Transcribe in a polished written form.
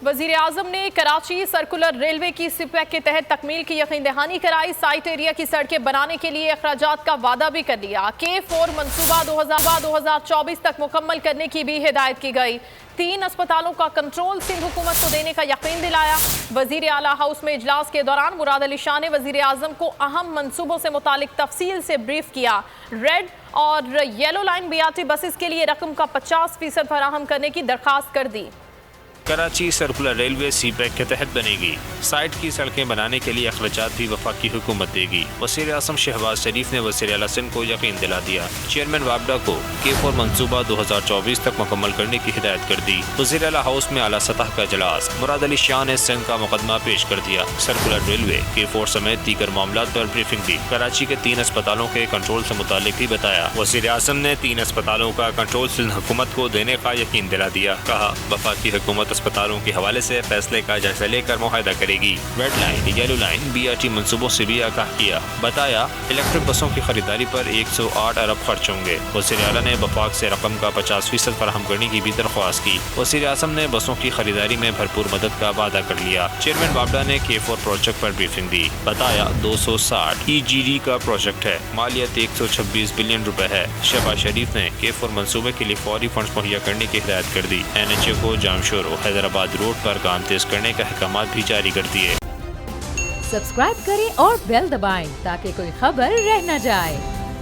وزیر اعظم نے Karachi circular railway کی سپیک کے تحت تکمیل کی یقین دہانی کرائی۔ سائٹ ایریا کی سڑکیں بنانے کے لیے اخراجات کا وعدہ بھی کر لیا۔ K4 منصوبہ 2024 تک مکمل کرنے کی بھی ہدایت کی گئی۔ 3 اسپتالوں کا کنٹرول سندھ حکومت کو دینے کا یقین دلایا۔ وزیر اعلیٰ ہاؤس میں اجلاس کے دوران مراد علی شاہ نے وزیر اعظم کو اہم منصوبوں سے متعلق تفصیل سے بریف کیا۔ ریڈ اور یلو لائن BRT بسز کے لیے رقم کا 50% فراہم کرنے کی درخواست کر دی۔ کراچی سرکولر ریلوے سی پیک کے تحت بنے گی۔ سائٹ کی سڑکیں بنانے کے لیے اخراجات بھی وفاقی حکومت دے گی۔ وزیر اعظم شہباز شریف نے وزیر اعلیٰ سندھ کو یقین دلا دیا۔ چیئرمین وابڈا کو K4 منصوبہ 2024 تک مکمل کرنے کی ہدایت کر دی۔ وزیر اعلیٰ ہاؤس میں اعلیٰ سطح کا اجلاس۔ مراد علی شاہ نے سندھ کا مقدمہ پیش کر دیا۔ سرکولر ریلوے K4 سمیت دیگر معاملات پر بریفنگ دی۔ کراچی کے 3 اسپتالوں کے کنٹرول سے متعلق بھی بتایا۔ وزیر اعظم نے 3 اسپتالوں کا کنٹرول سندھ حکومت کو دینے کا یقین دلا دیا۔ کہا وفاقی حکومت اسپتالوں کے حوالے سے فیصلے کا جائزہ لے کر معاہدہ کرے گی۔ Red line, yellow line, BRT منصوبوں سے بھی آگاہ کیا۔ بتایا الیکٹرک بسوں کی خریداری پر 108 ارب خرچ ہوں گے۔ وزیر اعلیٰ نے وفاق سے رقم کا 50% فراہم کرنے کی بھی درخواست کی۔ وزیر اعظم نے بسوں کی خریداری میں بھرپور مدد کا وعدہ کر لیا۔ چیئرمین وابڈا نے K4 پروجیکٹ پر بریفنگ دی۔ بتایا 260 EGD کا پروجیکٹ ہے، مالیت 126 بلین روپے ہے۔ شہباز شریف نے K4 منصوبے کے لیے فوری فنڈز مہیا کرنے کی ہدایت کر دی۔ NHA کو جامشورو حیدرآباد روڈ پر کام تیز کرنے کا احکامات بھی جاری کر دیے۔ سبسکرائب کریں اور بیل دبائیں تاکہ کوئی خبر رہ نہ جائے۔